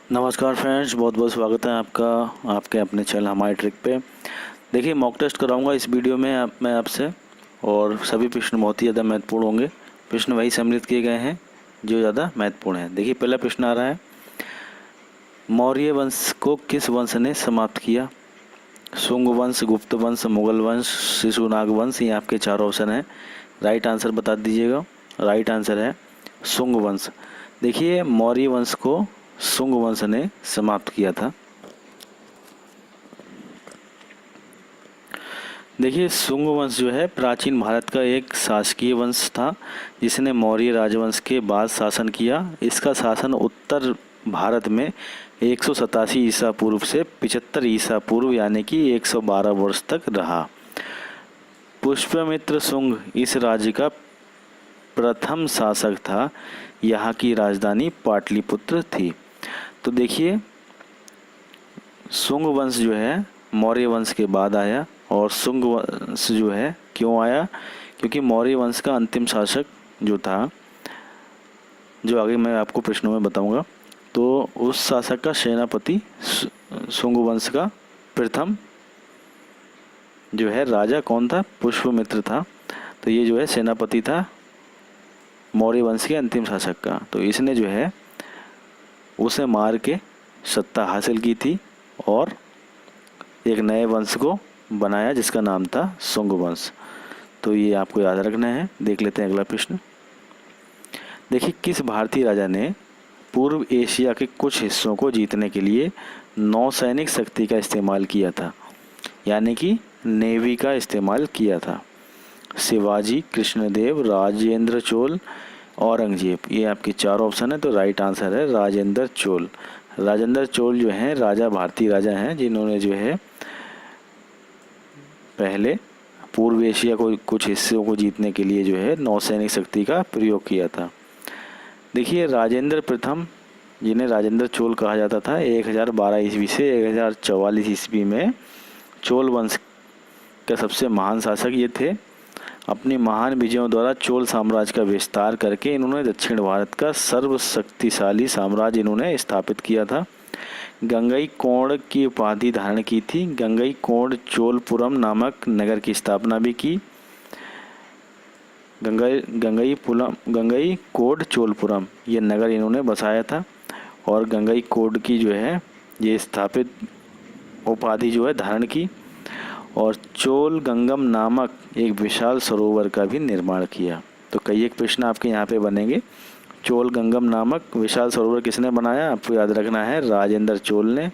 नमस्कार फ्रेंड्स, बहुत बहुत स्वागत है आपका आपके अपने चैनल हमारे ट्रिक पे। देखिए, मॉक टेस्ट कराऊंगा इस वीडियो में मैं आपसे, और सभी प्रश्न बहुत ही ज़्यादा महत्वपूर्ण होंगे। प्रश्न वही सम्मिलित किए गए हैं जो ज़्यादा महत्वपूर्ण है। देखिए, पहला प्रश्न आ रहा है, मौर्य वंश को किस वंश ने समाप्त किया? शुंग वंश, गुप्त वंश, मुगल वंश, शिशुनाग वंश। ये आपके चार ऑप्शन हैं, राइट आंसर बता दीजिएगा। राइट आंसर है शुंग वंश। देखिए, मौर्य वंश को शुंग वंश ने समाप्त किया था। देखिए, शुंग वंश जो है प्राचीन भारत का एक शासकीय वंश था जिसने मौर्य राजवंश के बाद शासन किया। इसका शासन उत्तर भारत में 187 ईसा पूर्व से 75 ईसा पूर्व यानी कि 112 वर्ष तक रहा। पुष्यमित्र शुंग इस राज्य का प्रथम शासक था। यहाँ की राजधानी पाटलिपुत्र थी। तो देखिए, शुंग वंश जो है मौर्य वंश के बाद आया, और शुंग वंश जो है क्यों आया? क्योंकि मौर्य वंश का अंतिम शासक जो था, जो आगे मैं आपको प्रश्नों में बताऊंगा, तो उस शासक का सेनापति शुंग वंश का प्रथम जो है राजा कौन था? पुष्यमित्र था। तो ये जो है सेनापति था मौर्य वंश के अंतिम शासक का। तो इसने जो है उसे मार के सत्ता हासिल की थी और एक नए वंश को बनाया जिसका नाम था शुंग वंश। तो ये आपको याद रखना है। देख लेते हैं अगला प्रश्न। देखिए, किस भारतीय राजा ने पूर्व एशिया के कुछ हिस्सों को जीतने के लिए नौसैनिक शक्ति का इस्तेमाल किया था, यानी कि नेवी का इस्तेमाल किया था? शिवाजी, कृष्णदेव, राजेंद्र चोल, औरंगजेब। ये आपके चार ऑप्शन है। तो राइट आंसर है राजेंद्र चोल। राजेंद्र चोल जो हैं राजा, भारतीय राजा हैं जिन्होंने जो है पहले पूर्व एशिया को कुछ हिस्सों को जीतने के लिए जो है नौसैनिक शक्ति का प्रयोग किया था। देखिए, राजेंद्र प्रथम, जिन्हें राजेंद्र चोल कहा जाता था, 1012 ईस्वी से 1044 ईस्वी में चोल वंश का सबसे महान शासक ये थे। अपनी महान विजयों द्वारा चोल साम्राज्य का विस्तार करके इन्होंने दक्षिण भारत का सर्वशक्तिशाली साम्राज्य इन्होंने स्थापित किया था। गंगईकोंड की उपाधि धारण की थी। गंगईकोंड चोलपुरम नामक नगर की स्थापना भी की। गंगईकोंड चोलपुरम ये नगर इन्होंने बसाया था, और गंगईकोंड की जो है ये स्थापित उपाधि जो है धारण की, और चोल गंगम नामक एक विशाल सरोवर का भी निर्माण किया। तो कई एक प्रश्न आपके यहाँ पे बनेंगे। चोल गंगम नामक विशाल सरोवर किसने बनाया? आपको याद रखना है राजेंद्र चोल ने।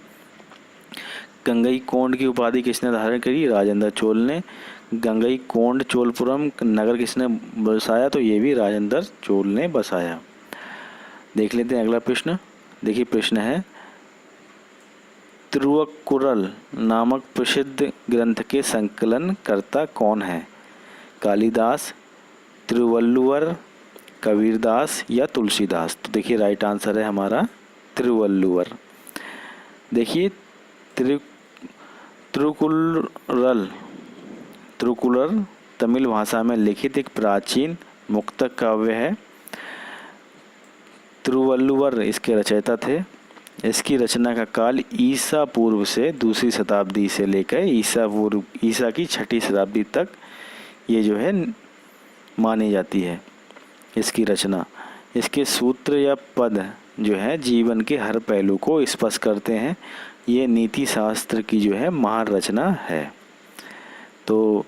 गंगईकोंड की उपाधि किसने धारण करी? राजेंद्र चोल ने। गंगईकोंड चोलपुरम नगर किसने बसाया? तो ये भी राजेंद्र चोल ने बसाया। देख लेते हैं अगला प्रश्न। देखिए, प्रश्न है, तिरुवक्कुरल नामक प्रसिद्ध ग्रंथ के संकलनकर्ता कौन है? कालिदास, तिरुवल्लुवर, कबीरदास या तुलसीदास? तो देखिए, राइट आंसर है हमारा तिरुवल्लुवर। देखिए, तिरुकुलर तमिल भाषा में लिखित एक प्राचीन मुक्तक काव्य है। तिरुवल्लुवर इसके रचयिता थे। इसकी रचना का काल ईसा पूर्व से दूसरी शताब्दी से लेकर ईसा की छठी शताब्दी तक ये जो है मानी जाती है इसकी रचना। इसके सूत्र या पद जो है जीवन के हर पहलू को स्पर्श करते हैं। ये नीति शास्त्र की जो है महान रचना है। तो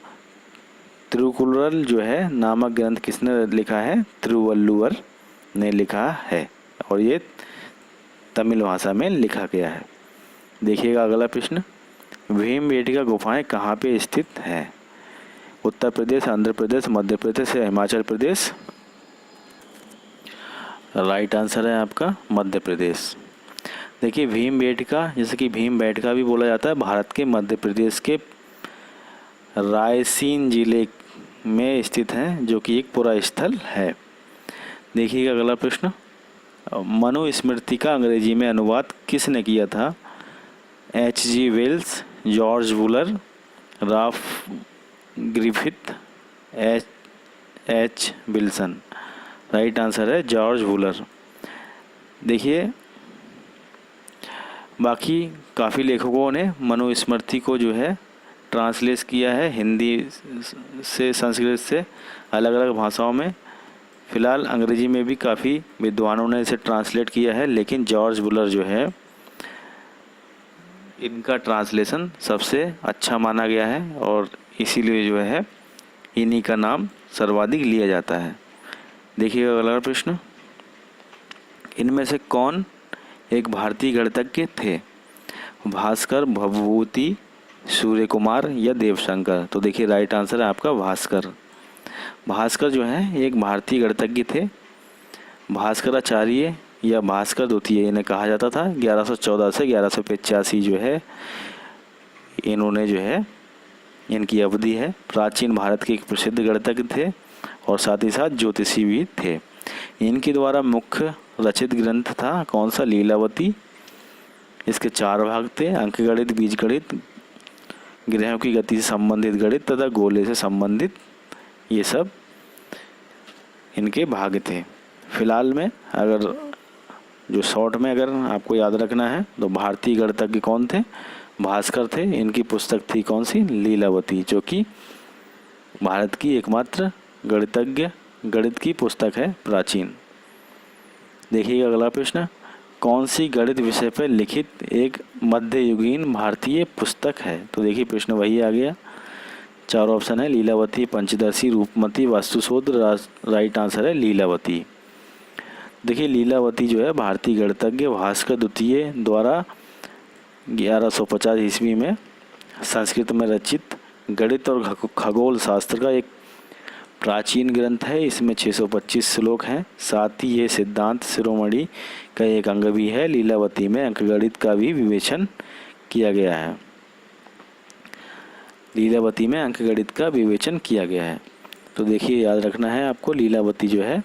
तिरुकुलर जो है नामक ग्रंथ किसने लिखा है? तिरुवल्लुवर ने लिखा है, और ये तमिल भाषा में लिखा गया है। देखिएगा अगला प्रश्न। भीमबेटका गुफाएं कहाँ पे स्थित हैं? उत्तर प्रदेश, आंध्र प्रदेश, मध्य प्रदेश या हिमाचल प्रदेश? राइट आंसर है आपका मध्य प्रदेश। देखिए, भीमबेटका, जैसे कि भीमबेटका भी बोला जाता है, भारत के मध्य प्रदेश के रायसीन जिले में स्थित हैं, जो कि एक पुरास्थल है। देखिएगा अगला प्रश्न। मनुस्मृति का अंग्रेजी में अनुवाद किसने किया था? H.G. Wells, George Buhler, Ralph Griffith, H. Wilson? Right answer है जॉर्ज वुलर। देखिए, बाकी काफ़ी लेखकों ने मनुस्मृति को जो है ट्रांसलेट किया है हिंदी से, संस्कृत से, अलग अलग भाषाओं में। फ़िलहाल अंग्रेजी में भी काफ़ी विद्वानों ने इसे ट्रांसलेट किया है, लेकिन जॉर्ज बुलर जो है इनका ट्रांसलेशन सबसे अच्छा माना गया है और इसीलिए जो है इन्हीं का नाम सर्वाधिक लिया जाता है। देखिएगा अगला प्रश्न, इनमें से कौन एक भारतीय गणितज्ञ थे? भास्कर, भवभूति, सूर्य कुमार या देवशंकर? तो देखिए राइट आंसर है आपका भास्कर। भास्कर जो है एक भारतीय गणितज्ञ थे। भास्कराचार्य या भास्कर द्वितीय इन्हें कहा जाता था। 1114 से 1185 जो है इन्होंने जो है इनकी अवधि है। प्राचीन भारत के एक प्रसिद्ध गणितज्ञ थे और साथ ही साथ ज्योतिषी भी थे। इनके द्वारा मुख्य रचित ग्रंथ था कौन सा? लीलावती। इसके 4 भाग थे, अंकगणित, बीजगणित, ग्रहों की गति से संबंधित गणित तथा गोले से संबंधित, ये सब इनके भाग थे। फिलहाल में अगर जो शॉर्ट में अगर आपको याद रखना है तो भारतीय गणितज्ञ कौन थे? भास्कर थे। इनकी पुस्तक थी कौन सी? लीलावती, जो कि भारत की एकमात्र गणित की पुस्तक है प्राचीन। देखिएगा अगला प्रश्न, कौन सी गणित विषय पर लिखित एक मध्ययुगीन भारतीय पुस्तक है? तो देखिए प्रश्न वही आ गया। 4 ऑप्शन है, लीलावती, पंचदर्शी, रूपमती, वास्तुशोध। राइट आंसर है लीलावती। देखिए लीलावती जो है भारतीय गणितज्ञ भास्कर द्वितीय द्वारा 1150 ईस्वी में संस्कृत में रचित गणित और खगोल शास्त्र का एक प्राचीन ग्रंथ है। इसमें 625 श्लोक हैं। साथ ही ये सिद्धांत शिरोमणि का एक अंग भी है। लीलावती में अंकगणित का भी विवेचन किया गया है। लीलावती में अंकगणित का विवेचन किया गया है। तो देखिए याद रखना है आपको, लीलावती जो है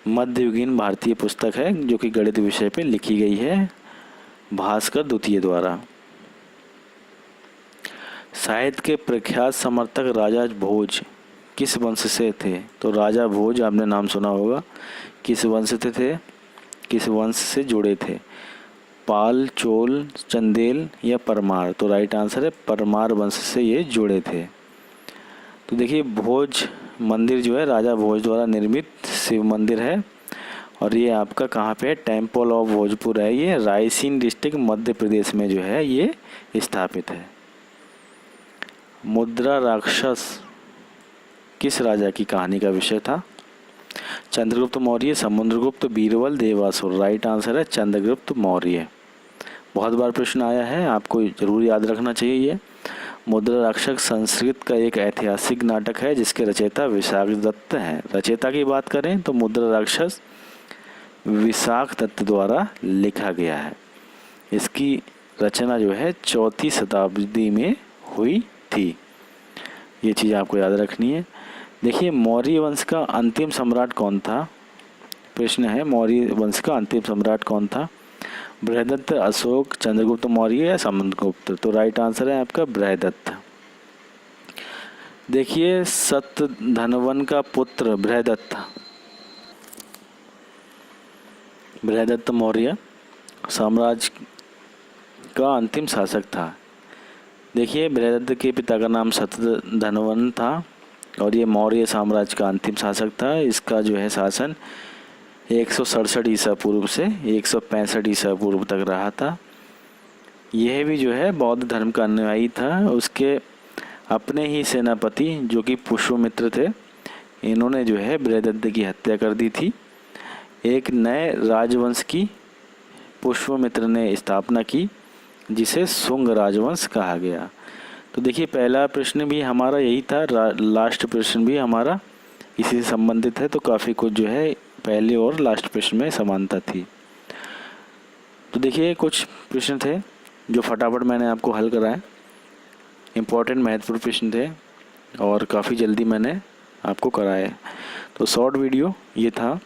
मध्ययुगीन भारतीय पुस्तक है जो कि गणित विषय पे लिखी गई है भास्कर द्वितीय द्वारा। साहित्य के प्रख्यात समर्थक राजा भोज किस वंश से थे? तो राजा भोज आपने नाम सुना होगा। किस वंश से थे? किस वंश से जुड़े थे? पाल, चोल, चंदेल या परमार? तो राइट आंसर है परमार वंश से ये जुड़े थे। तो देखिए भोज मंदिर जो है राजा भोज द्वारा निर्मित शिव मंदिर है और ये आपका कहाँ पे है? टेम्पल ऑफ भोजपुर है। ये रायसेन डिस्ट्रिक्ट मध्य प्रदेश में जो है ये स्थापित है। मुद्रा राक्षस किस राजा की कहानी का विषय था? चंद्रगुप्त मौर्य, समुद्रगुप्त, बीरबल, देवासुर? राइट आंसर है चंद्रगुप्त मौर्य। बहुत बार प्रश्न आया है, आपको जरूर याद रखना चाहिए ये। मुद्रा राक्षस संस्कृत का एक ऐतिहासिक नाटक है जिसके रचयिता विशाख दत्त हैं। रचयिता की बात करें तो मुद्रा राक्षस विशाख दत्त द्वारा लिखा गया है। इसकी रचना जो है 4वीं शताब्दी में हुई थी। ये चीज़ आपको याद रखनी है। देखिए मौर्य वंश का अंतिम सम्राट कौन था? प्रश्न है मौर्य वंश का अंतिम सम्राट कौन था? बृहदत्त, अशोक, चंद्रगुप्त मौर्य या समुद्रगुप्त? तो राइट आंसर है आपका बृहदत्त। देखिए शतधनवन का पुत्र बृहदत्त मौर्य साम्राज्य का अंतिम शासक था। देखिए बृहदत्त के पिता का नाम शतधनवन था और ये मौर्य साम्राज्य का अंतिम शासक था। इसका जो है शासन 167 ईसा पूर्व से 165 ईसा पूर्व तक रहा था। यह भी जो है बौद्ध धर्म का अनुयायी था। उसके अपने ही सेनापति जो कि पुष्यमित्र थे, इन्होंने जो है बृहदत्त की हत्या कर दी थी। एक नए राजवंश की पुष्यमित्र ने स्थापना की जिसे शुंग राजवंश कहा गया। तो देखिए पहला प्रश्न भी हमारा यही था, लास्ट प्रश्न भी हमारा इसी से संबंधित है। तो काफ़ी कुछ जो है पहले और लास्ट प्रश्न में समानता थी। तो देखिए कुछ प्रश्न थे जो फटाफट मैंने आपको हल कराए। इम्पोर्टेंट महत्वपूर्ण प्रश्न थे और काफ़ी जल्दी मैंने आपको कराए। तो शॉर्ट वीडियो ये था।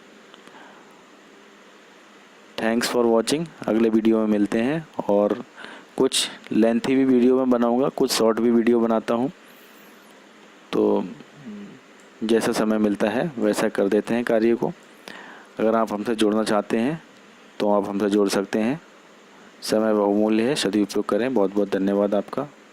Thanks for watching. अगले वीडियो में मिलते हैं और कुछ लेंथी भी वीडियो में बनाऊंगा, कुछ शॉर्ट भी वीडियो बनाता हूं। तो जैसा समय मिलता है वैसा कर देते हैं कार्य को। अगर आप हमसे जुड़ना चाहते हैं तो आप हमसे जुड़ सकते हैं। समय बहुमूल्य है, सदुपयोग करें। बहुत बहुत धन्यवाद आपका।